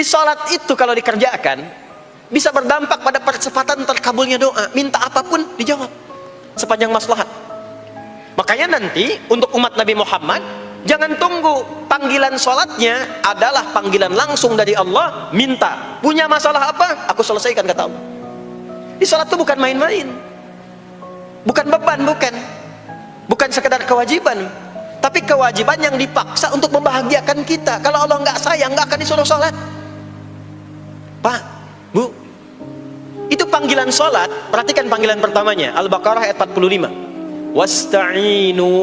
Di salat itu kalau dikerjakan bisa berdampak pada percepatan terkabulnya doa. Minta apapun dijawab sepanjang maslahat. Makanya nanti untuk umat Nabi Muhammad, jangan tunggu panggilan salatnya adalah panggilan langsung dari Allah. Minta, punya masalah apa? Aku selesaikan, kata Allah. Di salat itu bukan main-main, bukan beban, bukan sekedar kewajiban, tapi kewajiban yang dipaksa untuk membahagiakan kita. Kalau Allah nggak sayang, nggak akan disuruh salat. Pak, Bu, itu panggilan salat. Perhatikan panggilan pertamanya, Al-Baqarah ayat 45. Wasta'inu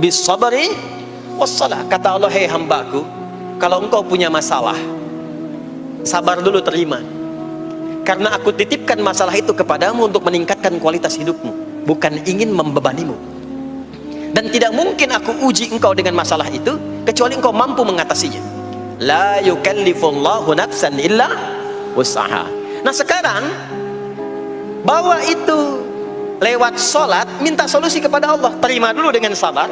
bis sabri wassalah. Kata Allah, hei hambaku, kalau engkau punya masalah, sabar dulu, terima. Karena aku titipkan masalah itu kepadamu untuk meningkatkan kualitas hidupmu, bukan ingin membebanimu. Dan tidak mungkin aku uji engkau dengan masalah itu kecuali engkau mampu mengatasinya. La yukallifullahu nafsan illa wus'aha. Nah sekarang bawa itu lewat sholat, minta solusi kepada Allah. Terima dulu dengan sabar.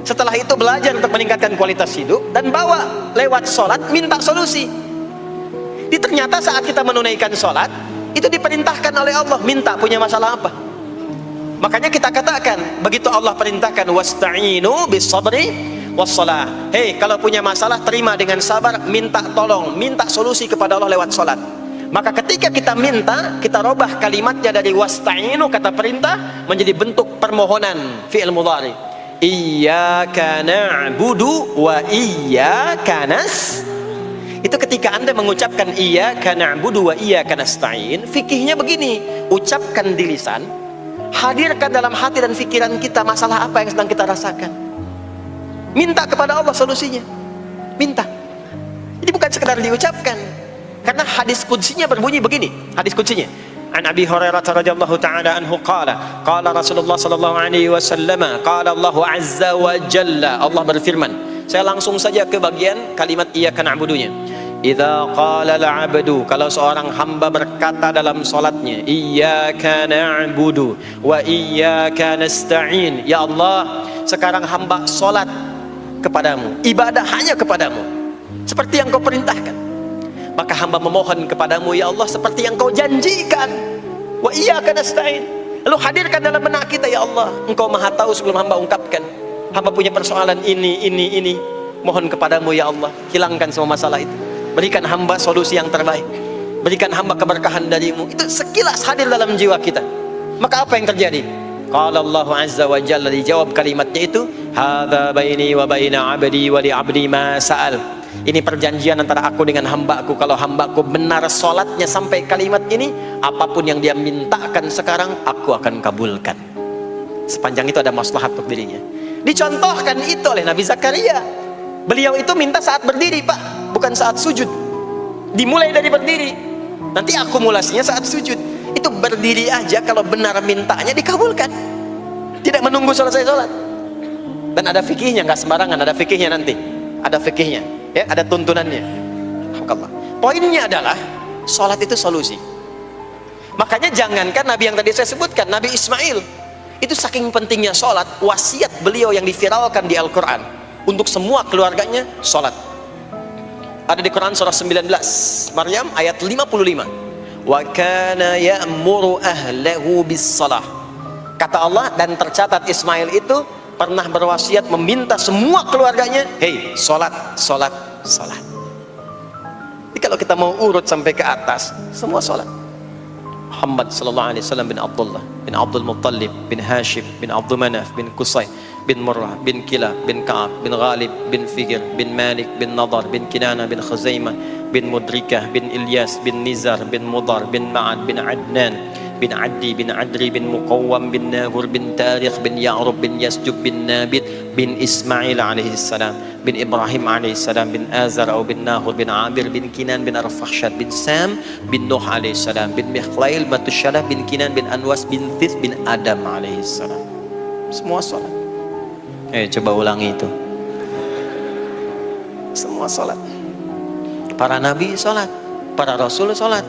Setelah itu belajar untuk meningkatkan kualitas hidup, dan bawa lewat sholat, minta solusi. Ternyata saat kita menunaikan sholat, itu diperintahkan oleh Allah, minta punya masalah apa. Makanya kita katakan, begitu Allah perintahkan wasta'inu bis sabri wassalah, hei kalau punya masalah terima dengan sabar, minta tolong, minta solusi kepada Allah lewat sholat. Maka ketika kita minta, kita robah kalimatnya dari wasta'inu, kata perintah, menjadi bentuk permohonan, fi'il mudhari. Iyyaka na'budu wa iyyaka nasta'in. Itu ketika Anda mengucapkan iyyaka na'budu wa iyyaka nasta'in, fikihnya begini, ucapkan di lisan, hadirkan dalam hati dan pikiran kita masalah apa yang sedang kita rasakan. Minta kepada Allah solusinya. Minta. Jadi bukan sekedar diucapkan. Karena hadis qudsinya berbunyi begini. Hadis qudsinya. An Abi Hurairah radhiyallahu ta'ala anhu qala Rasulullah sallallahu alaihi wasallam, qala Allah azza wa jalla, Allah berfirman. Saya langsung saja ke bagian kalimat iyyaka na'budunya. Idza qala al-'abdu, kalau seorang hamba berkata dalam salatnya, iyyaka na'budu wa iyyaka nasta'in, ya Allah, sekarang hamba salat kepadamu, ibadah hanya kepadamu, seperti yang kau perintahkan. Maka hamba memohon kepadamu, ya Allah, seperti yang kau janjikan. Wa iyyaka nasta'in. Lalu hadirkan dalam benak kita, ya Allah, engkau maha tahu sebelum hamba ungkapkan. Hamba punya persoalan ini. Mohon kepadamu, ya Allah, hilangkan semua masalah itu. Berikan hamba solusi yang terbaik. Berikan hamba keberkahan darimu. Itu sekilas hadir dalam jiwa kita. Maka apa yang terjadi? Qala Allah azza wa jalla, dijawab kalimatnya itu, hadza baini wa baina 'abdi wa li 'abdi ma sa'al. Ini perjanjian antara aku dengan hambaku. Kalau hambaku benar sholatnya sampai kalimat ini, apapun yang dia mintakan sekarang, aku akan kabulkan. Sepanjang itu ada maslahat untuk dirinya. Dicontohkan itu oleh Nabi Zakaria. Beliau itu minta saat berdiri, Pak, bukan saat sujud. Dimulai dari berdiri, nanti akumulasinya saat sujud. Itu berdiri aja, kalau benar mintanya dikabulkan. Tidak menunggu selesai sholat. Dan ada fikihnya, nggak sembarangan, ada fikihnya nanti. Ada fikihnya, ya, ada tuntunannya. Poinnya adalah sholat itu solusi. Makanya jangankan Nabi yang tadi saya sebutkan, Nabi Ismail, itu saking pentingnya sholat, wasiat beliau yang diviralkan di Al-Quran untuk semua keluarganya, sholat. Ada di Quran surah 19 Maryam ayat 55. Wa kana ya'muru ahlahu bis salah. Kata Allah, dan tercatat Ismail itu pernah berwasiat meminta semua keluarganya, hei, sholat. Jadi kalau kita mau urut sampai ke atas, semua sholat. Muhammad sallallahu alaihi wasallam bin Abdullah bin Abdul Muttalib bin Hashim bin Abdul Manaf bin Qusay bin Murrah bin Kilab bin Ka'ab bin Ghalib bin Figir bin Malik bin Nadar bin Kinana bin Khuzaimah bin Mudrikah bin Ilyas bin Nizar bin Mudar bin Ma'ad bin Adnan bin Addi bin Adri bin Muqawwam bin Nahur bin Tarikh bin Ya'rub bin Yasjub bin Nabit bin Ismail alaihi salam bin Ibrahim alaihi salam bin Azar atau bin Nahur bin Abir bin Kinan bin Arfakhshad bin Sam bin Nuh alaihi salam bin Mikhlail Matusyalah bin Kinan bin Anwas bin Thith bin Adam alaihi salam. Semua salat. Coba ulangi itu. Semua salat. Para nabi salat, para rasul salat.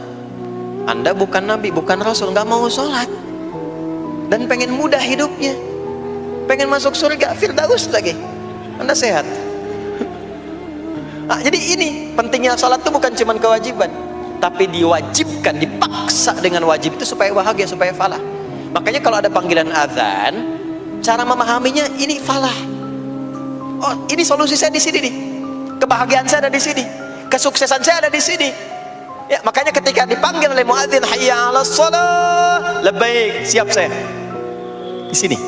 Anda bukan nabi, bukan rasul, nggak mau sholat dan pengen mudah hidupnya, pengen masuk surga Firdaus lagi. Anda sehat, Nah, jadi ini pentingnya salat itu bukan cuma kewajiban, tapi diwajibkan, dipaksa dengan wajib itu supaya bahagia, supaya falah. Makanya kalau ada panggilan azan, cara memahaminya ini falah. Oh, ini solusi saya di sini nih. Kebahagiaan saya ada di sini. Kesuksesan saya ada di sini. Ya, makanya ketika dipanggil oleh muadzin, hayya 'alas shalah, labbaik, siap saya. Di sini.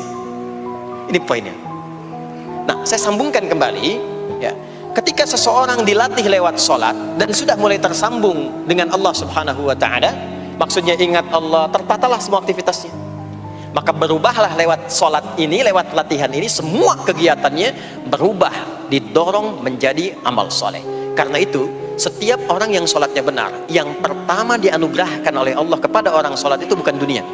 Ini poinnya. Nah, saya sambungkan kembali, ya. Ketika seseorang dilatih lewat sholat dan sudah mulai tersambung dengan Allah Subhanahu wa ta'ala, maksudnya ingat Allah, tertatalah semua aktivitasnya, maka berubahlah lewat sholat ini, lewat latihan ini, semua kegiatannya berubah, didorong menjadi amal soleh. Karena itu setiap orang yang sholatnya benar, yang pertama dianugerahkan oleh Allah kepada orang sholat itu bukan dunia,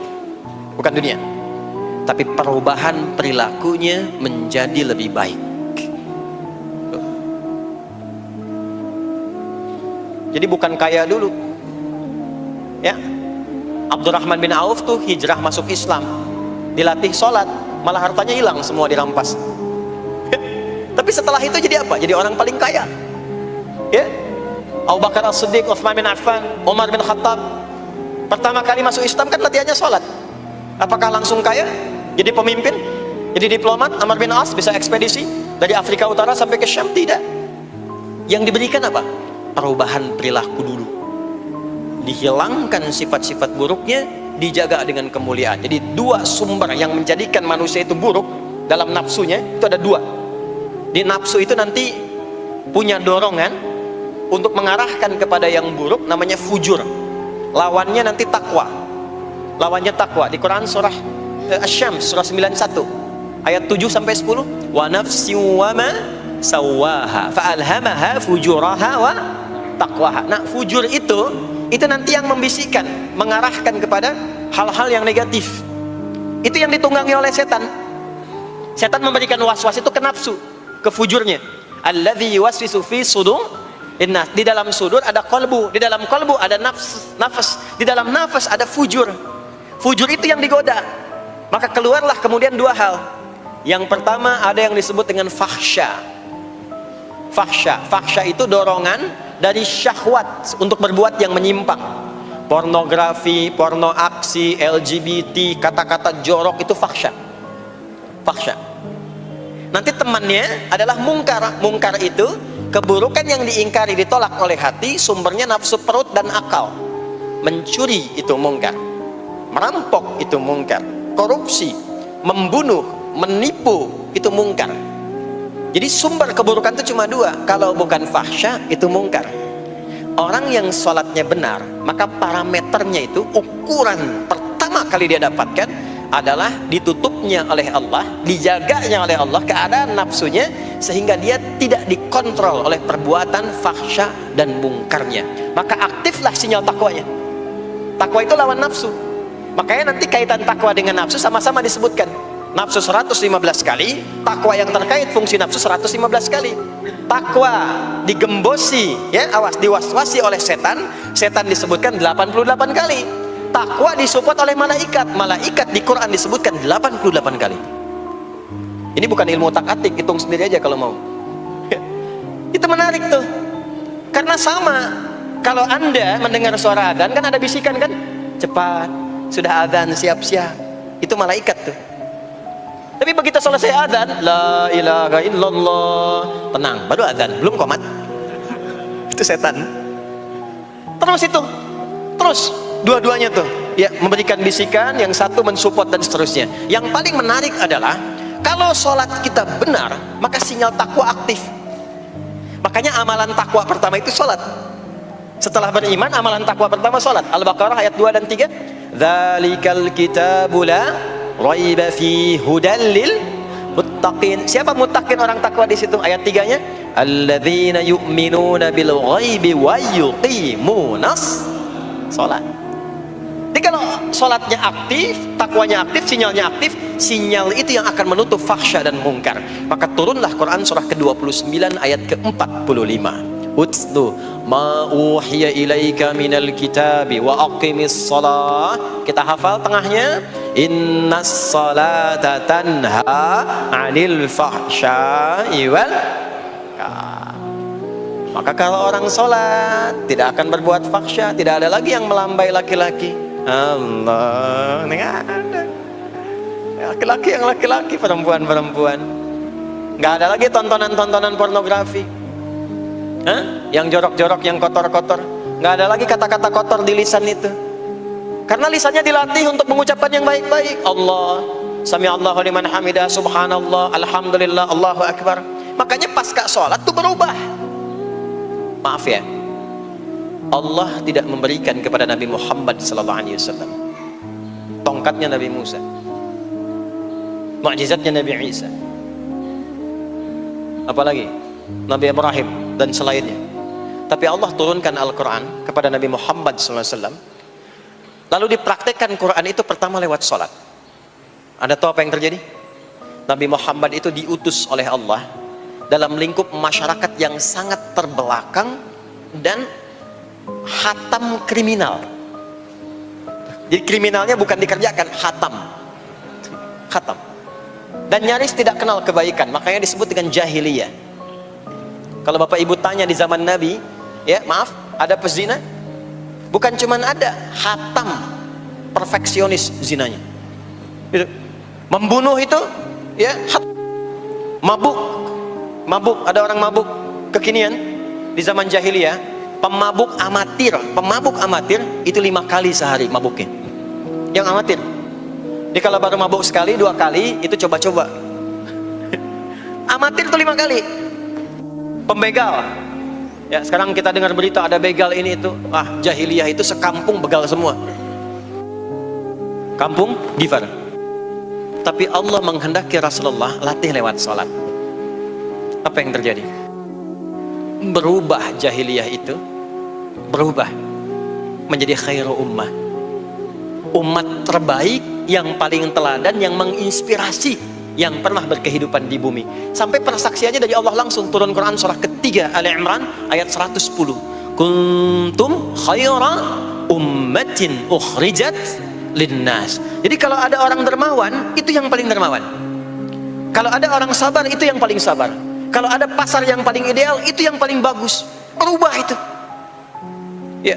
tapi perubahan perilakunya menjadi lebih baik. Jadi bukan kaya dulu, ya. Abdurrahman bin Auf tuh hijrah masuk Islam, dilatih sholat, malah hartanya hilang semua, dirampas. Tapi setelah itu jadi apa? Jadi orang paling kaya, ya. Abu Bakar As-Siddiq, Utsman bin Affan, Umar bin Khattab, pertama kali masuk Islam kan latihannya sholat. Apakah langsung kaya? Jadi pemimpin, jadi diplomat? Amr bin As bisa ekspedisi dari Afrika Utara sampai ke Syam? Tidak. Yang diberikan apa? Perubahan perilaku dulu, dihilangkan sifat-sifat buruknya, dijaga dengan kemuliaan. Jadi dua sumber yang menjadikan manusia itu buruk dalam nafsunya itu ada dua. Di nafsu itu nanti punya dorongan untuk mengarahkan kepada yang buruk, namanya fujur. Lawannya nanti takwa. Lawannya takwa di Quran surah Asy-Syams surah 91 ayat 7 sampai 10. Wa nafsi wa ma sawaha fa alhamaha fujuraha wa taqwaha. Nah, fujur itu nanti yang membisikkan, mengarahkan kepada hal-hal yang negatif. Itu yang ditunggangi oleh setan. Setan memberikan was-was itu ke nafsu, ke fujurnya. Alladzi yuwaswisu fi sudur inna. Di dalam sudur ada qalbu, di dalam qalbu ada nafas, di dalam nafas ada fujur. Fujur itu yang digoda. Maka keluarlah kemudian dua hal. Yang pertama ada yang disebut dengan fahsya. Fahsya itu dorongan dari syahwat untuk berbuat yang menyimpang. Pornografi, porno aksi, LGBT, kata-kata jorok itu fahsya. Nanti temannya adalah mungkar. Mungkar itu keburukan yang diingkari, ditolak oleh hati, sumbernya nafsu perut dan akal. Mencuri itu mungkar, merampok itu mungkar, korupsi, membunuh, menipu itu mungkar. Jadi sumber keburukan itu cuma dua. Kalau bukan fahsya itu mungkar. Orang yang sholatnya benar, maka parameternya itu, ukuran pertama kali dia dapatkan adalah ditutupnya oleh Allah, dijaganya oleh Allah keadaan nafsunya, sehingga dia tidak dikontrol oleh perbuatan fahsya dan mungkarnya. Maka aktiflah sinyal takwanya. Takwa itu lawan nafsu. Makanya nanti kaitan takwa dengan nafsu sama-sama disebutkan. Nafsu 115 kali, takwa yang terkait fungsi nafsu 115 kali. Takwa digembosi, ya, awas, diwaswasi oleh setan, setan disebutkan 88 kali. Takwa disupport oleh malaikat, malaikat di Quran disebutkan 88 kali. Ini bukan ilmu tak-atik, hitung sendiri aja kalau mau. Itu menarik tuh. Karena sama, kalau Anda mendengar suara adzan kan ada bisikan kan? Cepat, sudah adzan, siap-siap. Itu malaikat tuh. Tapi begitu selesai adzan, la ilaha illallah, tenang, baru adzan, belum qomat. Itu setan. Terus dua-duanya tuh, ya, memberikan bisikan, yang satu mensupport dan seterusnya. Yang paling menarik adalah kalau sholat kita benar, maka sinyal takwa aktif. Makanya amalan takwa pertama itu sholat. Setelah beriman, amalan takwa pertama sholat. Al-Baqarah ayat 2 dan 3. Dzalikal kitabu la raiba fi hudal lil muttaqin. Siapa muttaqin, orang takwa di situ? Ayat 3-nya, alladzina yu'minuna bil ghaibi wa yuqimunas sholat. Jadi kalau sholatnya aktif, takwanya aktif, sinyalnya aktif, sinyal itu yang akan menutup fahsya dan mungkar. Maka turunlah Quran surah ke-29 ayat ke-45. Utlu ma uhiya ilaika minal kitabi wa aqimis shalah. Kita hafal tengahnya, innas salata tanha 'anil fahsya'i wal munkar. Maka kalau orang sholat tidak akan berbuat fahsya, tidak ada lagi yang melambai laki-laki. Allah, ini nggak ada. Laki-laki yang laki-laki, perempuan-perempuan. Nggak ada lagi tontonan-tontonan pornografi. Yang jorok-jorok, yang kotor-kotor. Nggak ada lagi kata-kata kotor di lisan itu. Karena lisannya dilatih untuk mengucapkan yang baik-baik. Allah, sami'allahu liman hamidah, subhanallah, alhamdulillah, Allahu akbar. Makanya pasca sholat itu berubah. Maaf ya, Allah tidak memberikan kepada Nabi Muhammad SAW tongkatnya Nabi Musa, mukjizatnya Nabi Isa, apalagi Nabi Ibrahim dan selainnya. Tapi Allah turunkan Al-Quran kepada Nabi Muhammad SAW, lalu dipraktekkan Quran itu pertama lewat sholat. Anda tahu apa yang terjadi? Nabi Muhammad itu diutus oleh Allah dalam lingkup masyarakat yang sangat terbelakang dan hatam kriminal. Jadi kriminalnya bukan dikerjakan, hatam. Dan nyaris tidak kenal kebaikan, makanya disebut dengan jahiliyah. Kalau Bapak Ibu tanya di zaman Nabi, ya maaf, ada pezina? Bukan cuman ada, hatam, perfeksionis zinanya. Membunuh itu, ya, mabuk, ada orang mabuk kekinian di zaman jahiliyah, pemabuk amatir itu 5 kali sehari mabuknya. Yang amatir. Jadi kalau baru mabuk sekali, 2 kali itu coba-coba. Amatir itu 5 kali. Pembegal. Ya, sekarang kita dengar berita ada begal ini itu. Jahiliyah itu sekampung begal semua. Kampung Gifar. Tapi Allah menghendaki Rasulullah latih lewat sholat. Apa yang terjadi? Berubah jahiliyah itu, berubah menjadi khairu ummah, umat terbaik yang paling teladan, yang menginspirasi, yang pernah berkehidupan di bumi. Sampai persaksiannya dari Allah langsung, turun Quran surah ketiga Ali Imran ayat 110. Kuntum khaira ummatin ukhrijat linnas. Jadi kalau ada orang dermawan, itu yang paling dermawan. Kalau ada orang sabar, itu yang paling sabar. Kalau ada pasar yang paling ideal, itu yang paling bagus. Berubah itu. Ya.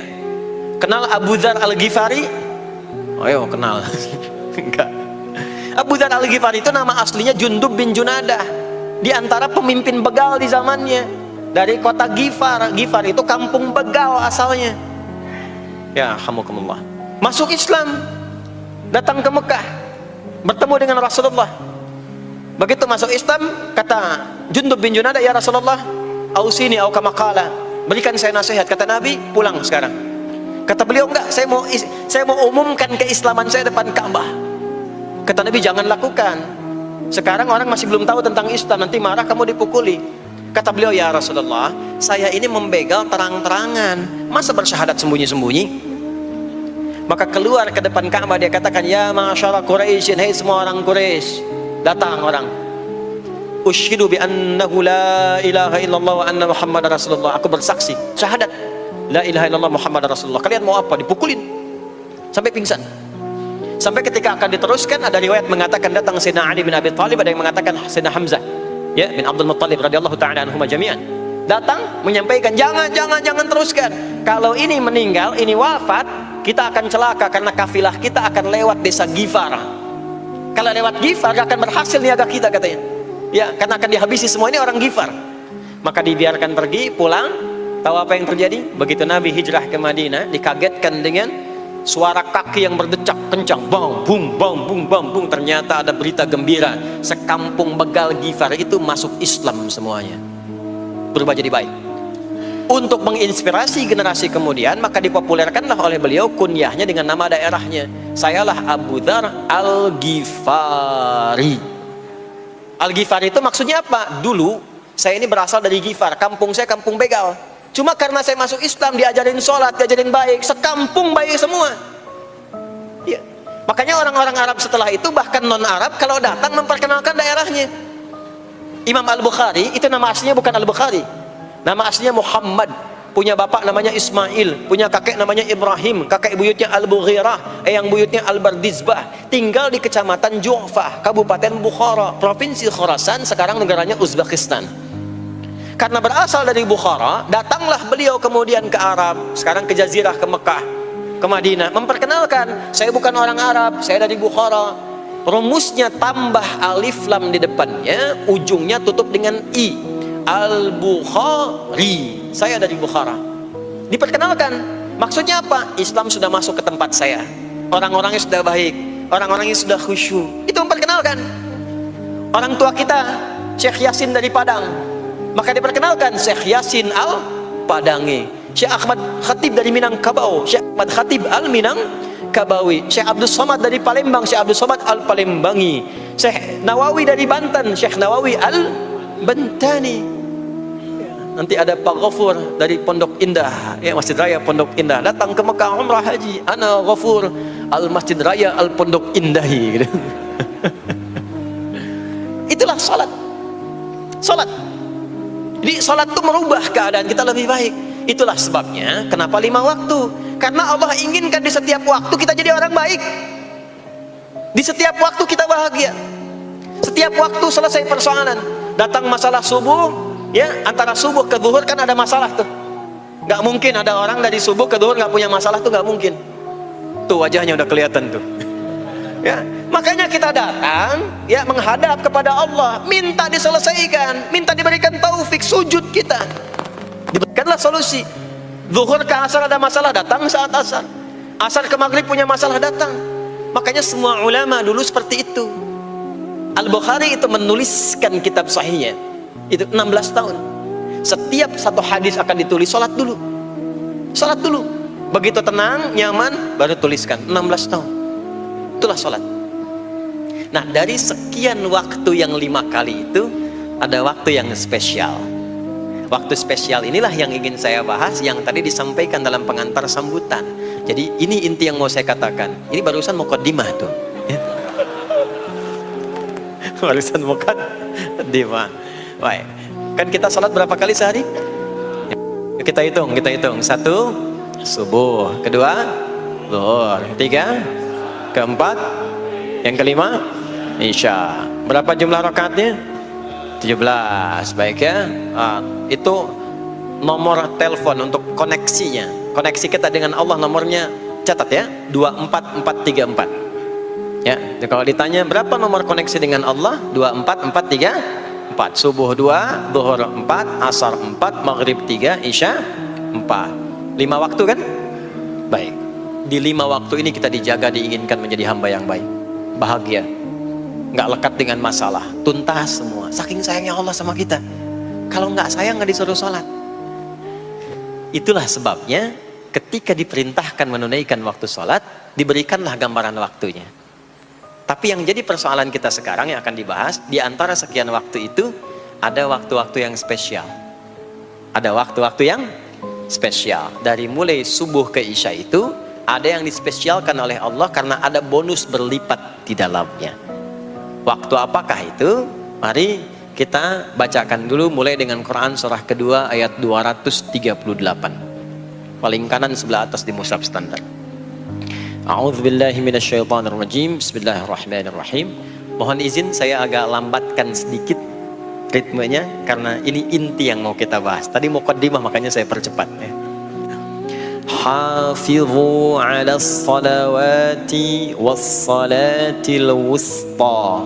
Kenal Abu Dzar Al-Ghifari? Ayo kenal. Enggak. Abu Dzar Al-Ghifari itu nama aslinya Jundub bin Junadah. Di antara pemimpin begal di zamannya. Dari kota Ghifar. Ghifar itu kampung begal asalnya. Ya, hamukumullah. Masuk Islam. Datang ke Mekah. Bertemu dengan Rasulullah. Begitu masuk Islam, kata Jundub bin Junadah, ya Rasulullah, ausini au kama qala, berikan saya nasihat. Kata Nabi, pulang sekarang. Kata beliau, enggak, saya mau umumkan keislaman saya depan Ka'bah. Kata Nabi, jangan lakukan. Sekarang orang masih belum tahu tentang Islam, nanti marah kamu dipukuli. Kata beliau, ya Rasulullah, saya ini membegal terang-terangan, masa bersyahadat sembunyi-sembunyi? Maka keluar ke depan Ka'bah, dia katakan, ya ma'asyara Quraisyin, hai semua orang Quraisy. Datang orang, ushidu bi annahu la ilaha illallah wa anna Muhammadar Rasulullah. Aku bersaksi, syahadat la ilaha illallah Muhammadar Rasulullah. Kalian mau apa? Dipukulin sampai pingsan. Sampai ketika akan diteruskan, ada riwayat mengatakan datang Sayyidina Ali bin Abi Thalib, ada yang mengatakan Sayyidina Hamzah, ya, bin Abdul Muttalib radhiyallahu ta'ala anhuma jami'an. Datang menyampaikan, jangan teruskan. Kalau ini meninggal, ini wafat, kita akan celaka karena kafilah kita akan lewat desa Ghifar. Kalau lewat Ghifar gak akan berhasil niaga kita, katanya. Ya, karena akan dihabisi semua ini orang Ghifar. Maka dibiarkan pergi, pulang. Tahu apa yang terjadi? Begitu Nabi hijrah ke Madinah, dikagetkan dengan suara kaki yang berdecak kencang, bang bung bang bung bang bung. Ternyata ada berita gembira, sekampung begal Ghifar itu masuk Islam semuanya, berubah jadi baik. Untuk menginspirasi generasi kemudian, maka dipopulerkanlah oleh beliau kunyahnya dengan nama daerahnya. Sayalah Abu Dzar Al-Ghifari. Al-Ghifari itu maksudnya apa? Dulu saya ini berasal dari Ghifar, kampung saya kampung begal. Cuma karena saya masuk Islam, diajarin sholat, diajarin baik, sekampung baik semua. Ya. Makanya orang-orang Arab setelah itu, bahkan non-Arab, kalau datang memperkenalkan daerahnya. Imam Al-Bukhari, itu nama aslinya bukan Al-Bukhari. Nama aslinya Muhammad, punya bapak namanya Ismail, punya kakek namanya Ibrahim, kakek buyutnya Al-Bughirah, yang buyutnya Al-Bardizbah. Tinggal di kecamatan Ju'fah, Kabupaten Bukhara, Provinsi Khorasan, sekarang negaranya Uzbekistan. Karena berasal dari Bukhara, datanglah beliau kemudian ke Arab, sekarang ke Jazirah, ke Mekah, ke Madinah, memperkenalkan, saya bukan orang Arab, saya dari Bukhara. Rumusnya tambah alif lam di depannya, ujungnya tutup dengan i. Al-Bukhari, saya dari Bukhara. Diperkenalkan, maksudnya apa? Islam sudah masuk ke tempat saya, orang-orangnya sudah baik, orang-orangnya sudah khusyuk. Itu memperkenalkan. Orang tua kita Syekh Yasin dari Padang, maka diperkenalkan Syekh Yasin Al-Padangi. Syekh Ahmad Khatib dari Minangkabau, Syekh Ahmad Khatib Al-Minangkabawi. Syekh Abdul Somad dari Palembang, Syekh Abdul Somad Al-Palembangi. Syekh Nawawi dari Banten, Syekh Nawawi Al-Bantani. Nanti ada Pak Ghafur dari Pondok Indah, ya, Masjid Raya Pondok Indah, datang ke Mekah umrah haji. Ana Ghafur Al-Masjid Raya Al-Pondok Indahi, gitu. Itulah salat. Salat. Jadi salat itu merubah keadaan kita lebih baik. Itulah sebabnya kenapa 5 waktu. Karena Allah inginkan di setiap waktu kita jadi orang baik. Di setiap waktu kita bahagia. Setiap waktu selesai persoalan. Datang masalah subuh, ya, antara subuh ke zuhur kan ada masalah tuh. Gak mungkin ada orang dari subuh ke zuhur gak punya masalah tuh, gak mungkin. Tuh wajahnya udah kelihatan tuh. Ya, makanya kita datang, ya, menghadap kepada Allah, minta diselesaikan, minta diberikan taufik, sujud kita. Diberikanlah solusi. Zuhur ke asar ada masalah, datang saat asar. Asar ke maghrib punya masalah, datang. Makanya semua ulama dulu seperti itu. Al-Bukhari itu menuliskan kitab sahihnya itu 16 tahun. Setiap satu hadis akan ditulis, sholat dulu. Sholat dulu. Begitu tenang, nyaman, baru tuliskan. 16 tahun. Itulah sholat. Nah, dari sekian waktu yang 5 kali itu, ada waktu yang spesial. Waktu spesial inilah yang ingin saya bahas, yang tadi disampaikan dalam pengantar sambutan. Jadi ini inti yang mau saya katakan. Ini barusan muqaddimah tuh. Barusan muqaddimah. Baik. Kan kita sholat berapa kali sehari? Kita hitung. 1, subuh. 2, zuhur. 3, keempat, yang kelima, isya. Berapa jumlah rakaatnya? 17. Baik ya. Itu nomor telepon untuk koneksinya. Koneksi kita dengan Allah nomornya catat ya. 24434. Ya, kalau ditanya berapa nomor koneksi dengan Allah? 24434. Subuh 2, zuhur 4, asar 4, maghrib 3, isya 4. 5 waktu kan? Baik. Di 5 waktu ini kita dijaga, diinginkan menjadi hamba yang baik, bahagia, nggak lekat dengan masalah, tuntas semua. Saking sayangnya Allah sama kita. Kalau nggak sayang nggak disuruh sholat. Itulah sebabnya ketika diperintahkan menunaikan waktu sholat, diberikanlah gambaran waktunya. Tapi yang jadi persoalan kita sekarang yang akan dibahas, di antara sekian waktu itu ada waktu-waktu yang spesial. Ada waktu-waktu yang spesial. Dari mulai subuh ke isya itu ada yang dispesialkan oleh Allah karena ada bonus berlipat di dalamnya. Waktu apakah itu? Mari kita bacakan dulu mulai dengan Quran surah kedua ayat 238. Paling kanan sebelah atas di mushaf standar. A'udzubillahi minasyaitonirrajim. Bismillahirrahmanirrahim. Mohon izin saya agak lambatkan sedikit ritmenya karena ini inti yang mau kita bahas. Tadi muqaddimah makanya saya percepat ya. Hafizu 'alas salawati was-salatil wusta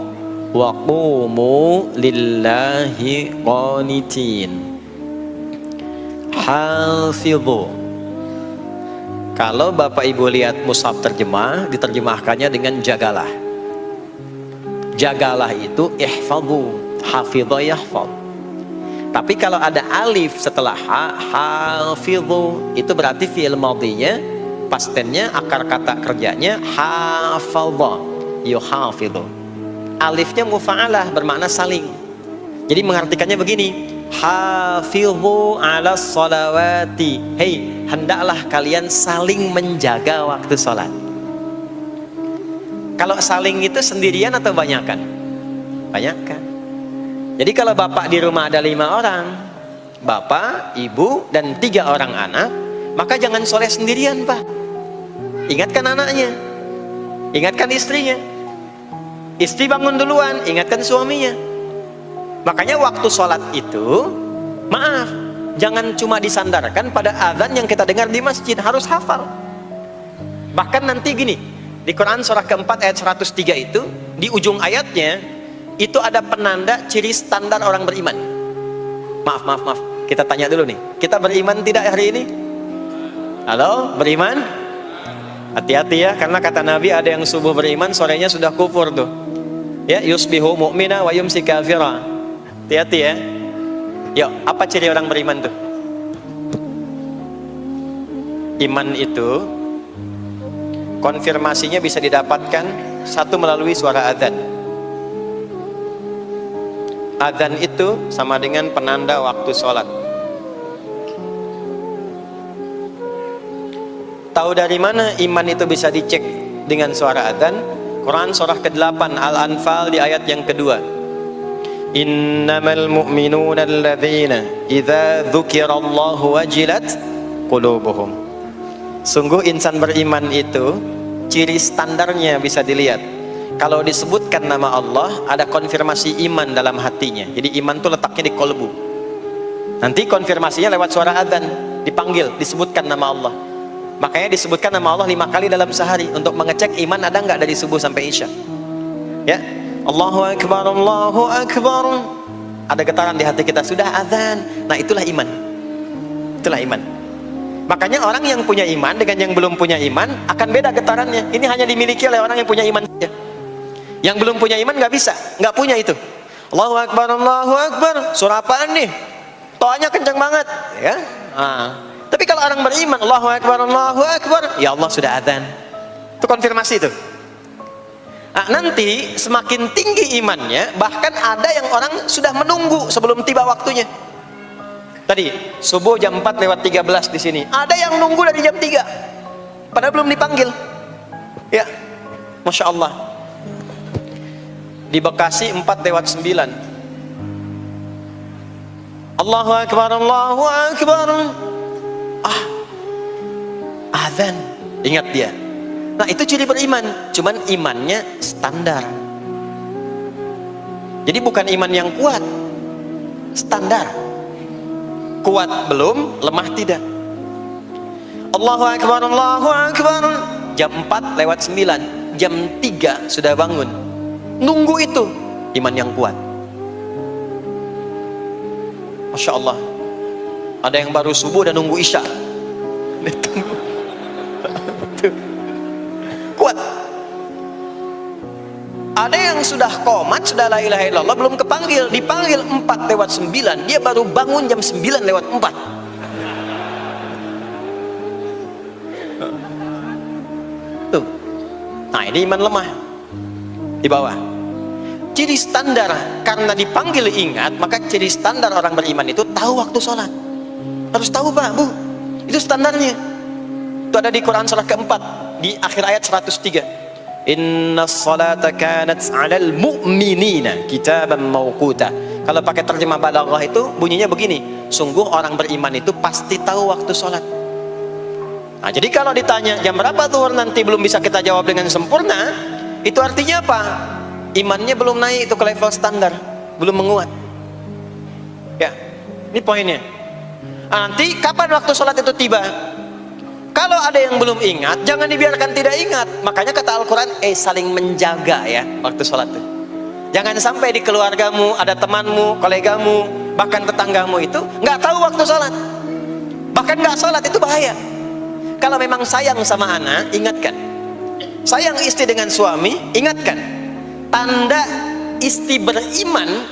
wa qumu lillahi qanitin. Hafizu. Kalau Bapak Ibu lihat mushaf terjemah, diterjemahkannya dengan jagalah. Jagalah itu ihfadhu, hafidha yahfadh. Tapi kalau ada alif setelah hafidhu, itu berarti fi'il madhinya, past tense-nya, akar kata kerjanya hafadha, yuhafidhu. Alifnya mufa'alah, bermakna saling. Jadi mengartikannya begini, hafidhu 'alas salawati. Hei, hendaklah kalian saling menjaga waktu sholat. Kalau saling itu sendirian atau banyakan? Banyakan. Jadi kalau bapak di rumah ada 5 orang, bapak, ibu, dan 3 orang anak, maka jangan sholat sendirian, Pak. Ingatkan anaknya, ingatkan istrinya. Istri bangun duluan, ingatkan suaminya. Makanya waktu sholat itu Maaf, jangan cuma disandarkan pada azan yang kita dengar di masjid, harus hafal. Bahkan nanti gini, di Quran surah keempat ayat 103 itu, di ujung ayatnya itu ada penanda ciri standar orang beriman. Maaf, kita tanya dulu nih, kita beriman tidak hari ini? Halo, beriman? Hati-hati ya, karena kata Nabi ada yang subuh beriman, sorenya sudah kufur tuh. Ya, yusbihu mu'mina wa yumsi kafira. Hati-hati ya. Yuk, apa ciri orang beriman tuh? Iman itu konfirmasinya bisa didapatkan satu melalui suara adzan. Adzan itu sama dengan penanda waktu sholat. Tahu dari mana iman itu bisa dicek dengan suara adzan? Quran surah ke-8 Al-Anfal di ayat yang kedua. Innamal mu'minuna alladzina idza dzukirallahu wajilat qulubuhum. Sungguh insan beriman itu ciri standarnya bisa dilihat. Kalau disebutkan nama Allah, ada konfirmasi iman dalam hatinya. Jadi iman itu letaknya di kolbu. Nanti konfirmasinya lewat suara adzan, dipanggil, disebutkan nama Allah. Makanya disebutkan nama Allah 5 kali dalam sehari untuk mengecek iman ada nggak dari subuh sampai isya. Ya, Allahu Akbar, Allahu Akbar. Ada getaran di hati kita, sudah azan. Nah, itulah iman. Itulah iman. Makanya orang yang punya iman dengan yang belum punya iman akan beda getarannya. Ini hanya dimiliki oleh orang yang punya iman saja. Yang belum punya iman nggak bisa, nggak punya itu. Allahu Akbar, Allahu Akbar. Surah apaan nih? Toanya kencang banget, ya. Tapi kalau orang beriman, Allahu Akbar, Allahu Akbar, ya Allah sudah azan. Itu konfirmasi itu. Nanti semakin tinggi imannya, bahkan ada yang orang sudah menunggu sebelum tiba waktunya. Tadi subuh jam 4 lewat 13 di sini. Ada yang nunggu dari jam 3. Padahal belum dipanggil. Ya. Masya Allah. Di Bekasi 4 lewat 9. Allahu Akbar, Allahu Akbar. Azan. Ingat dia. Nah, itu ciri beriman. Cuman imannya standar. Jadi bukan iman yang kuat. Standar. Kuat belum, lemah tidak. Allahu Akbar, Allahu Akbar. Jam 4 lewat 9. Jam 3 sudah bangun. Nunggu itu. Iman yang kuat. Masya Allah. Ada yang baru subuh dan nunggu isya. Kuat. Ada yang sudah qomat, sudah la ilaha illallah, belum kepanggil, dipanggil 4 lewat 9, dia baru bangun jam 9 lewat 4. Tuh. Nah, ini iman lemah. Di bawah. Ciri standar, karena dipanggil ingat, maka ciri standar orang beriman itu tahu waktu sholat. Harus tahu, Pak, Bu. Itu standarnya. Itu ada di Quran surah keempat, di akhir ayat 103. Inna salata kanat 'alal mu'minina kitaban mawquta. Kalau pakai terjemah balaghah itu bunyinya begini, sungguh orang beriman itu pasti tahu waktu sholat. Nah, jadi kalau ditanya jam berapa zuhur nanti belum bisa kita jawab dengan sempurna, itu artinya apa? Imannya belum naik itu ke level standar, belum menguat. Ya, ini poinnya. Nanti kapan waktu sholat itu tiba? Kalau ada yang belum ingat, jangan dibiarkan tidak ingat. Makanya kata Al-Quran, saling menjaga ya waktu sholat itu. Jangan sampai di keluargamu, ada temanmu, kolegamu, bahkan tetanggamu itu nggak tahu waktu sholat. Bahkan nggak sholat, itu bahaya. Kalau memang sayang sama anak, ingatkan. Sayang istri dengan suami, ingatkan. Tanda istri beriman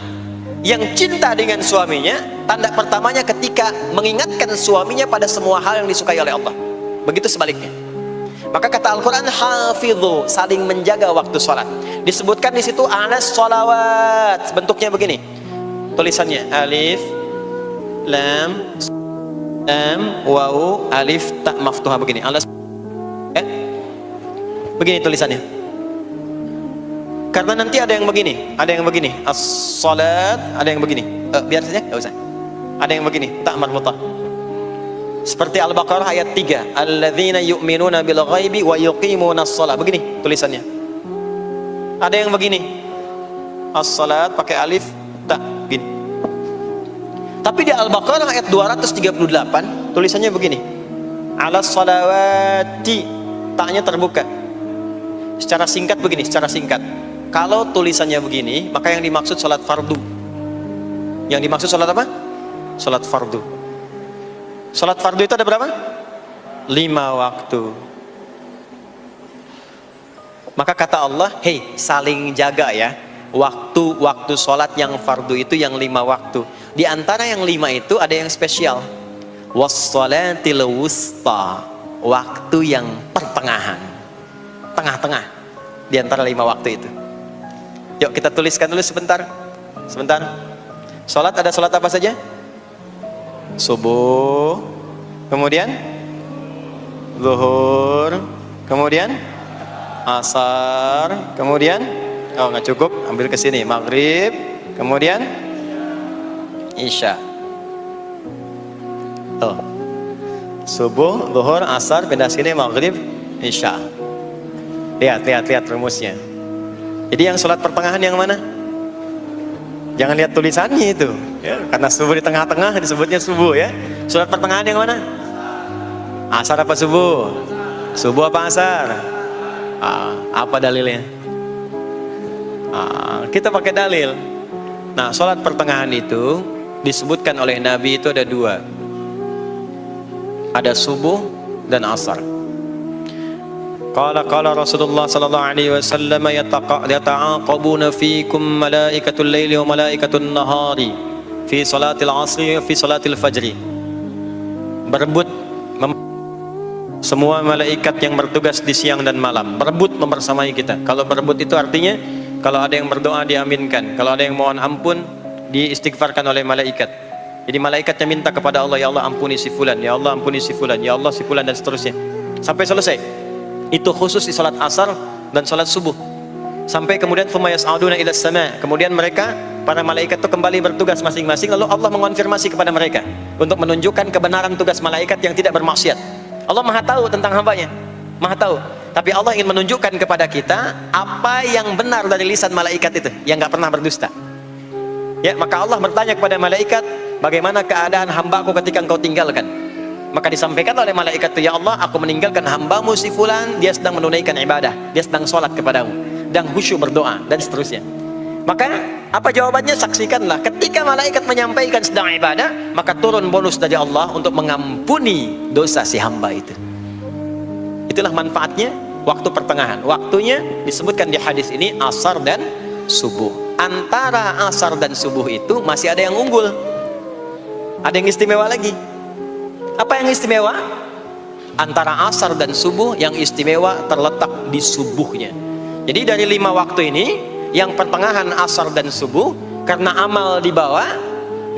yang cinta dengan suaminya, tanda pertamanya ketika mengingatkan suaminya pada semua hal yang disukai oleh Allah. Begitu sebaliknya. Maka kata Al-Quran, hafidhu, saling menjaga waktu sholat. Disebutkan di situ alas sholawat, bentuknya begini. Tulisannya alif, lam, wawu, alif, ta maftuha begini. Alas, begini tulisannya. Karena nanti ada yang begini, ada yang begini. As-sholat, ada yang begini. Biar saja, nggak usah. Ada yang begini, ta marbutah. Seperti Al-Baqarah ayat 3, alladzina yu'minuna bil ghaibi wa yuqimunas shalah. Begini tulisannya. Ada yang begini. As-salat pakai alif ta gini. Tapi di Al-Baqarah ayat 238 tulisannya begini. Alas salawati, taknya terbuka. Secara singkat begini, secara singkat. Kalau tulisannya begini, maka yang dimaksud salat fardu. Yang dimaksud salat apa? Salat fardu. Salat fardu itu ada berapa? 5 waktu. Maka kata Allah, hei, saling jaga ya. Waktu salat yang fardu itu yang 5 waktu. Di antara yang 5 itu ada yang spesial. Was-salatil wusta, waktu yang pertengahan, tengah-tengah di antara 5 waktu itu. Yuk kita tuliskan dulu sebentar. Salat ada salat apa saja? Subuh, kemudian zuhur, kemudian asar, kemudian nggak cukup, ambil ke sini, maghrib, kemudian isya. Subuh, zuhur, asar, pindah sini, maghrib, isya. Lihat rumusnya. Jadi yang sholat pertengahan yang mana? Jangan lihat tulisannya itu ya, karena subuh di tengah-tengah disebutnya subuh ya. Sholat pertengahan yang mana? Asar apa subuh? Subuh apa asar? Apa dalilnya? Kita pakai dalil. Nah, sholat pertengahan itu disebutkan oleh Nabi itu ada 2. Ada subuh dan asar. Qala Rasulullah sallallahu alaihi wasallam yata'aqabuna fikum malaikatul laili wa malaikatul nahari fi salatil asri wa fi salatil fajri. Berebut semua malaikat yang bertugas di siang dan malam, berebut membersamai kita. Kalau berebut itu artinya kalau ada yang berdoa diaminkan, kalau ada yang mohon ampun diistighfarkan oleh malaikat. Jadi malaikatnya minta kepada Allah, ya Allah ampuni si fulan, ya Allah ampuni si fulan, ya Allah si fulan, dan seterusnya sampai selesai. Itu khusus di salat asar dan salat subuh. Sampai kemudian thumma yas'aduna ila sama, kemudian mereka para malaikat itu kembali bertugas masing-masing, lalu Allah mengonfirmasi kepada mereka untuk menunjukkan kebenaran tugas malaikat yang tidak bermaksiat. Allah Maha tahu tentang hambanya, Maha tahu. Tapi Allah ingin menunjukkan kepada kita apa yang benar dari lisan malaikat itu yang nggak pernah berdusta. Ya, maka Allah bertanya kepada malaikat, bagaimana keadaan hambaku ketika engkau tinggalkan? Maka disampaikan oleh malaikat itu, ya Allah, aku meninggalkan hambamu si fulan, dia sedang menunaikan ibadah, dia sedang sholat kepadamu, dan khusyuk berdoa, dan seterusnya. Maka apa jawabannya? Saksikanlah, ketika malaikat menyampaikan sedang ibadah, maka turun bonus dari Allah untuk mengampuni dosa si hamba itu. Itulah manfaatnya waktu pertengahan. Waktunya disebutkan di hadis ini asar dan subuh. Antara asar dan subuh itu masih ada yang unggul, ada yang istimewa lagi. Apa yang istimewa? Antara asar dan subuh yang istimewa terletak di subuhnya. Jadi dari 5 waktu ini, yang pertengahan asar dan subuh, karena amal di bawah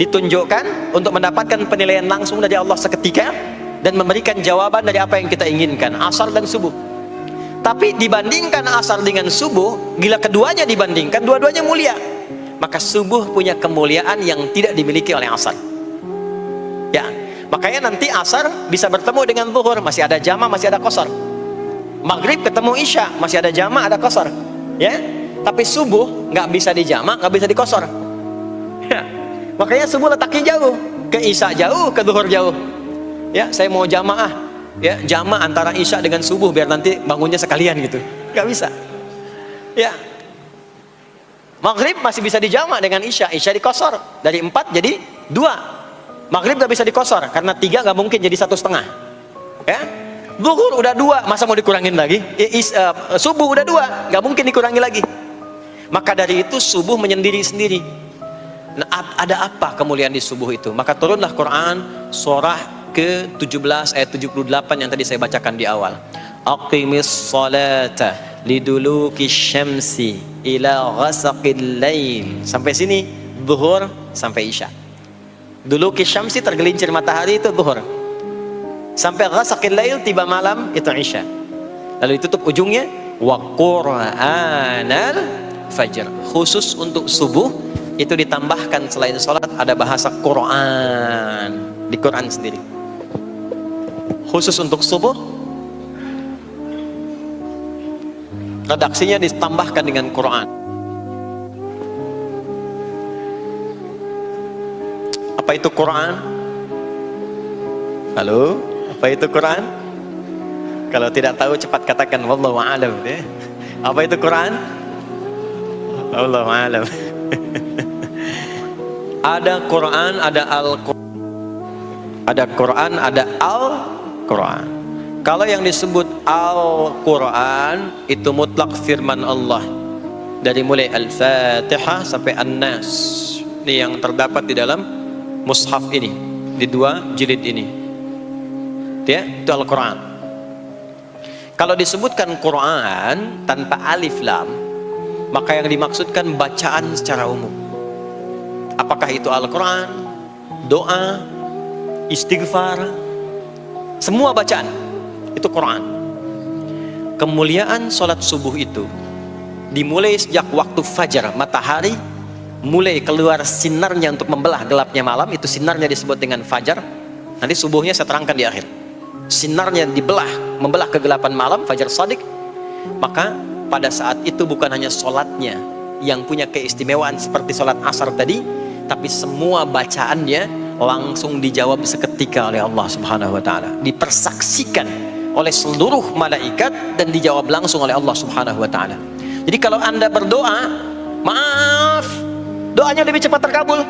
ditunjukkan untuk mendapatkan penilaian langsung dari Allah seketika dan memberikan jawaban dari apa yang kita inginkan, asar dan subuh. Tapi dibandingkan asar dengan subuh, bila keduanya dibandingkan, dua-duanya mulia. Maka subuh punya kemuliaan yang tidak dimiliki oleh asar. Ya, makanya nanti asar bisa bertemu dengan zuhur, masih ada jama, masih ada qasar. Maghrib ketemu isya, masih ada jama, ada qasar. Ya, tapi subuh nggak bisa di jama, nggak bisa di qasar. Ya, makanya subuh letaknya jauh, ke isya jauh, ke zuhur jauh. Ya, saya mau jamaah, ya jama antara isya dengan subuh biar nanti bangunnya sekalian gitu, nggak bisa. Ya, maghrib masih bisa dijama dengan isya, isya di qasar dari 4 jadi 2. Maghrib gak bisa dikosor karena 3 gak mungkin jadi 1,5. Ya, zuhur udah 2, masa mau dikurangin lagi? Subuh udah 2, gak mungkin dikurangi lagi. Maka dari itu subuh menyendiri-sendiri. Nah, ada apa kemuliaan di subuh itu? Maka turunlah Quran surah ke-17 ayat 78 yang tadi saya bacakan di awal. Aqimis salata liduluki syamsi ila ghasaqil lail. Sampai sini zuhur sampai isya. Dulu kisyamsi tergelincir matahari itu zuhur. Sampai ghasaqil lail tiba malam itu isya. Lalu ditutup ujungnya wa qur'anal fajr. Khusus untuk subuh itu ditambahkan selain sholat ada bahasa Quran di Quran sendiri. Khusus untuk subuh redaksinya ditambahkan dengan Quran. Apa itu Quran? Halo, apa itu Quran? Kalau tidak tahu cepat katakan wallahu a'lam. Apa itu Quran? Wallahu a'lam. Ada Quran, ada Al-Quran. Ada Quran, ada Al-Quran. Kalau yang disebut Al-Quran itu mutlak firman Allah. Dari mulai Al-Fatihah sampai An-Nas. Ini yang terdapat di dalam mushaf ini, di 2 jilid ini. Ya, itu Al-Quran. Kalau disebutkan Quran tanpa alif lam, maka yang dimaksudkan bacaan secara umum. Apakah itu Al-Quran, doa, istighfar, semua bacaan itu Quran. Kemuliaan sholat subuh itu dimulai sejak waktu fajar, matahari mulai keluar sinarnya untuk membelah gelapnya malam, itu sinarnya disebut dengan fajar. Nanti subuhnya saya terangkan di akhir. Sinarnya dibelah, membelah kegelapan malam, fajar shadiq. Maka pada saat itu bukan hanya sholatnya yang punya keistimewaan seperti sholat asar tadi, tapi semua bacaannya langsung dijawab seketika oleh Allah Subhanahu wa ta'ala, dipersaksikan oleh seluruh malaikat dan dijawab langsung oleh Allah Subhanahu wa ta'ala. Jadi kalau Anda berdoa, maaf, doanya lebih cepat terkabul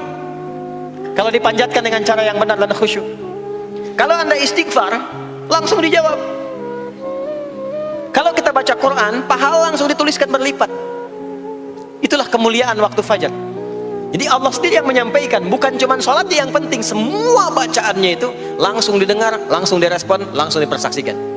kalau dipanjatkan dengan cara yang benar dan khusyuk. Kalau Anda istighfar, langsung dijawab. Kalau kita baca Quran, pahala langsung dituliskan berlipat. Itulah kemuliaan waktu fajar. Jadi Allah sendiri yang menyampaikan, bukan cuma sholat yang penting, semua bacaannya itu langsung didengar, langsung direspon, langsung dipersaksikan.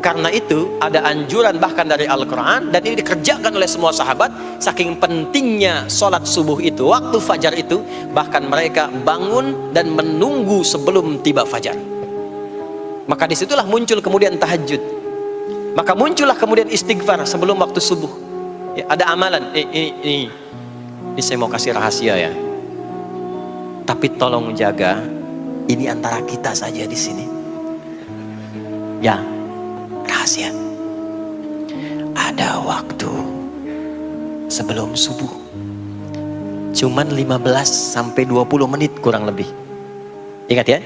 Karena itu ada anjuran bahkan dari Al-Quran, dan ini dikerjakan oleh semua sahabat. Saking pentingnya sholat subuh itu, waktu fajar itu, bahkan mereka bangun dan menunggu sebelum tiba fajar. Maka disitulah muncul kemudian tahajud. Maka muncullah kemudian istighfar sebelum waktu subuh. Ya, ada amalan. Ini saya mau kasih rahasia ya. Tapi tolong jaga, ini antara kita saja di sini. Ya, rahasia. Ada waktu sebelum subuh. Cuman 15 sampai 20 menit kurang lebih. Ingat ya.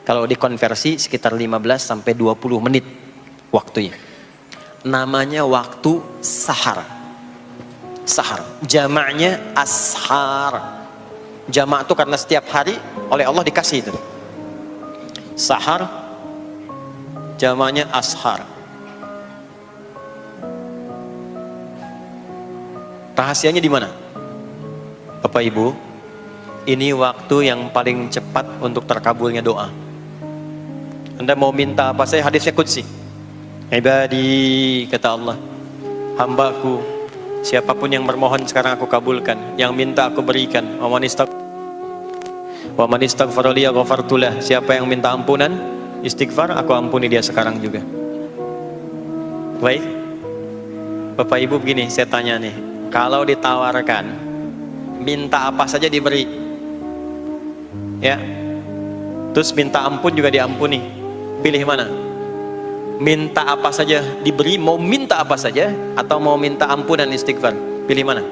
Kalau dikonversi sekitar 15 sampai 20 menit waktunya. Namanya waktu sahar. Sahar, jamaknya ashar. Jamak itu karena setiap hari oleh Allah dikasih itu. Sahar, jamaknya ashar. Rahasianya di mana? Bapak Ibu, ini waktu yang paling cepat untuk terkabulnya doa. Anda mau minta apa saja, hadisnya qudsi. Ibadi, kata Allah, hambaku, siapapun yang bermohon sekarang aku kabulkan, yang minta aku berikan. Wa man istaghfara liya ghafartu lah. Siapa yang minta ampunan, istighfar, aku ampuni dia sekarang juga. Baik, Bapak Ibu, begini saya tanya nih, kalau ditawarkan minta apa saja diberi, ya, terus minta ampun juga diampuni, pilih mana? Minta apa saja diberi, mau minta apa saja, atau mau minta ampunan istighfar, pilih mana?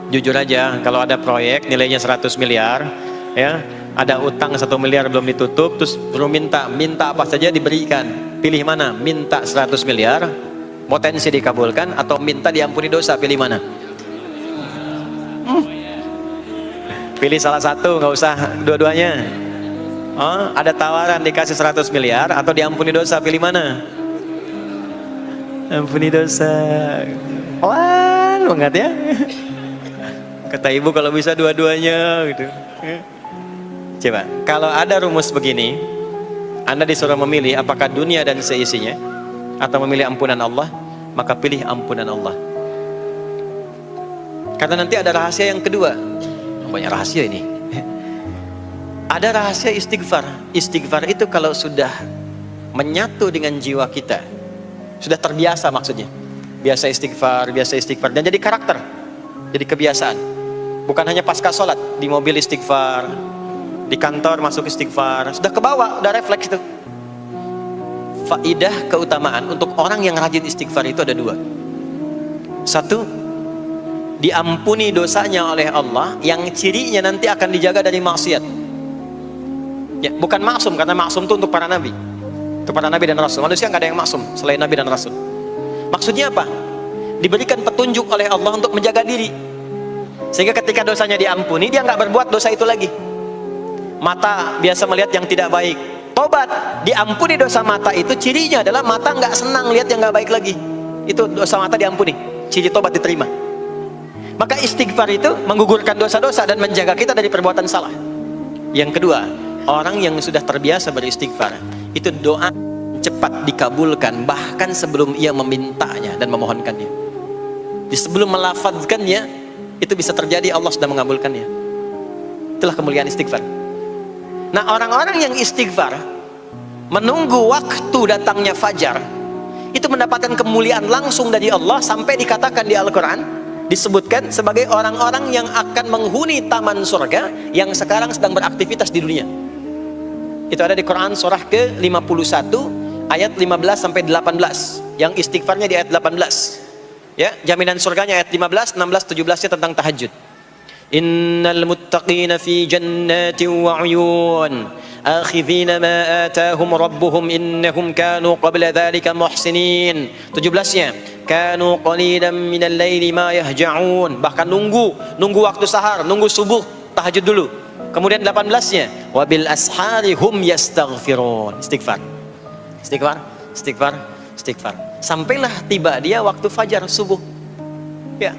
Jujur aja, kalau ada proyek nilainya 100 miliar, ya, ada utang 1 miliar belum ditutup, terus perlu minta apa saja diberikan, pilih mana? Minta 100 miliar potensi dikabulkan, atau minta diampuni dosa, pilih mana? Pilih salah satu, nggak usah dua-duanya. Oh, ada tawaran dikasih 100 miliar atau diampuni dosa, pilih mana? Ampuni dosa. Wah, banget ya. Kata ibu kalau bisa dua-duanya gitu. Coba, kalau ada rumus begini, Anda disuruh memilih apakah dunia dan seisinya atau memilih ampunan Allah, maka pilih ampunan Allah. Karena nanti ada rahasia yang kedua. Banyak rahasia ini. Ada rahasia istighfar. Istighfar itu kalau sudah menyatu dengan jiwa kita, sudah terbiasa, maksudnya biasa istighfar, dan jadi karakter, jadi kebiasaan. Bukan hanya pasca sholat, di mobil istighfar, di kantor masuk istighfar, sudah kebawa, udah refleks itu. Faidah keutamaan untuk orang yang rajin istighfar itu ada dua. Satu, diampuni dosanya oleh Allah, yang cirinya nanti akan dijaga dari maksiat. Ya, bukan maksum, karena maksum itu untuk para nabi. Untuk para nabi dan rasul. Manusia nggak ada yang maksum selain nabi dan rasul. Maksudnya apa? Diberikan petunjuk oleh Allah untuk menjaga diri, sehingga ketika dosanya diampuni, dia nggak berbuat dosa itu lagi. Mata biasa melihat yang tidak baik, tobat, diampuni dosa mata itu, cirinya adalah mata nggak senang lihat yang nggak baik lagi. Itu dosa mata diampuni, ciri tobat diterima. Maka istighfar itu menggugurkan dosa-dosa dan menjaga kita dari perbuatan salah. Yang kedua, orang yang sudah terbiasa beristighfar, itu doa cepat dikabulkan, bahkan sebelum ia memintanya dan memohonkannya. Di sebelum melafazkannya, itu bisa terjadi Allah sudah mengabulkannya. Itulah kemuliaan istighfar. Nah, orang-orang yang istighfar menunggu waktu datangnya fajar, itu mendapatkan kemuliaan langsung dari Allah, sampai dikatakan di Al-Quran, disebutkan sebagai orang-orang yang akan menghuni taman surga yang sekarang sedang beraktivitas di dunia. Itu ada di Quran surah ke-51 ayat 15 sampai 18. Yang istighfarnya di ayat 18. Ya, jaminan surganya ayat 15, 16, 17-nya tentang tahajud. Innal muttaqina fi jannatin wa 'uyun akhidhina ma atahum rabbuhum innahum kanu qabla dhalika muhsinin. 17-nya kanu qalilan minal laili ma yahja'un, bahkan nunggu waktu sahar, nunggu subuh, tahajud dulu. Kemudian 18-nya wabil ashari hum yastaghfirun. Istighfar. Sampailah tiba dia waktu fajar subuh. Ya.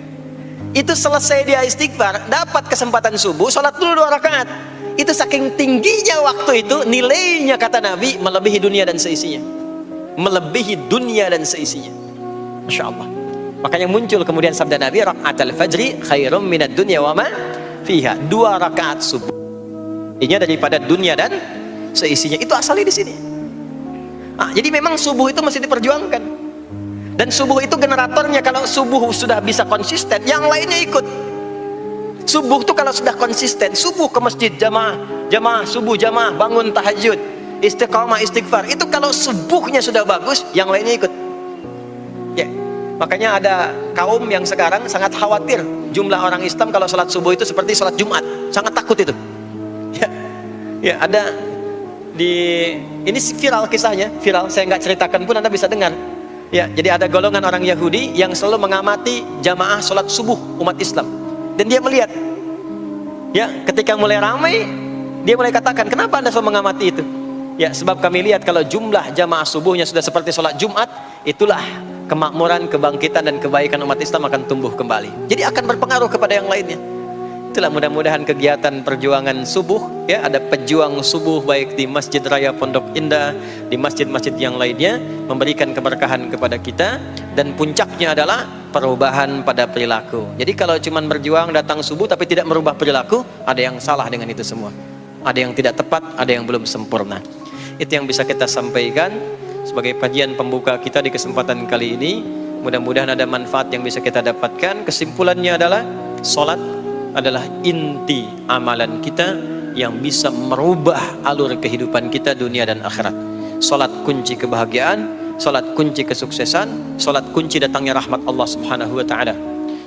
Itu selesai dia istighfar, dapat kesempatan subuh, sholat dulu 2 rakaat. Itu saking tingginya waktu itu, nilainya kata Nabi melebihi dunia dan seisinya. Melebihi dunia dan seisinya. Masya Allah. Makanya muncul kemudian sabda Nabi, raka'atul fajri khairum minad dunya wa ma fiha. 2 rakaat subuh ini daripada dunia dan seisinya. Itu asalnya di sini. Nah, jadi memang subuh itu mesti diperjuangkan. Dan subuh itu generatornya, kalau subuh sudah bisa konsisten, yang lainnya ikut. Subuh itu kalau sudah konsisten, subuh ke masjid jamaah, subuh jamaah, bangun tahajud, istiqamah, istighfar. Itu kalau subuhnya sudah bagus, yang lainnya ikut. Ya. Makanya ada kaum yang sekarang sangat khawatir jumlah orang Islam kalau sholat subuh itu seperti sholat Jumat, sangat takut itu. Ya, ada ini viral kisahnya, viral. Saya nggak ceritakan pun Anda bisa dengar. Ya, jadi ada golongan orang Yahudi yang selalu mengamati jamaah sholat subuh umat Islam, dan dia melihat, ya, ketika mulai ramai, dia mulai katakan, kenapa Anda selalu mengamati itu? Ya, sebab kami lihat kalau jumlah jamaah subuhnya sudah seperti sholat Jumat, itulah kemakmuran, kebangkitan dan kebaikan umat Islam akan tumbuh kembali. Jadi akan berpengaruh kepada yang lainnya. Itulah mudah-mudahan kegiatan perjuangan subuh, ya, ada pejuang subuh baik di Masjid Raya Pondok Indah, di masjid-masjid yang lainnya, memberikan keberkahan kepada kita, dan puncaknya adalah perubahan pada perilaku. Jadi kalau cuma berjuang datang subuh tapi tidak merubah perilaku, ada yang salah dengan itu semua. Ada yang tidak tepat, ada yang belum sempurna. Itu yang bisa kita sampaikan sebagai kajian pembuka kita di kesempatan kali ini. Mudah-mudahan ada manfaat yang bisa kita dapatkan. Kesimpulannya adalah sholat adalah inti amalan kita yang bisa merubah alur kehidupan kita dunia dan akhirat. Salat kunci kebahagiaan, salat kunci kesuksesan, salat kunci datangnya rahmat Allah Subhanahu wa taala.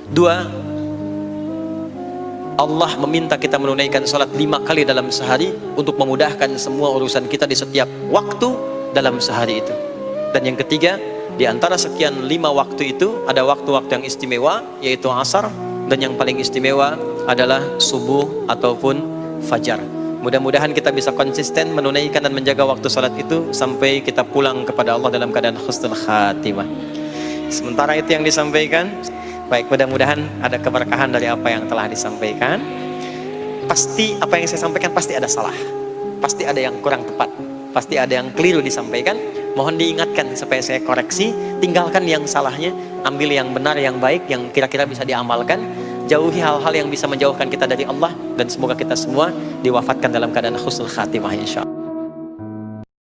2, Allah meminta kita menunaikan salat 5 kali dalam sehari untuk memudahkan semua urusan kita di setiap waktu dalam sehari itu. Dan yang ketiga, di antara sekian 5 waktu itu ada waktu-waktu yang istimewa, yaitu asar, dan yang paling istimewa adalah subuh ataupun fajar. Mudah-mudahan kita bisa konsisten menunaikan dan menjaga waktu salat itu sampai kita pulang kepada Allah dalam keadaan husnul khatimah. Sementara itu yang disampaikan. Baik, mudah-mudahan ada keberkahan dari apa yang telah disampaikan. Pasti apa yang saya sampaikan pasti ada salah, pasti ada yang kurang tepat, pasti ada yang keliru disampaikan. Mohon diingatkan supaya saya koreksi, tinggalkan yang salahnya, ambil yang benar, yang baik, yang kira-kira bisa diamalkan. Jauhi hal-hal yang bisa menjauhkan kita dari Allah, dan semoga kita semua diwafatkan dalam keadaan husnul khatimah insyaallah.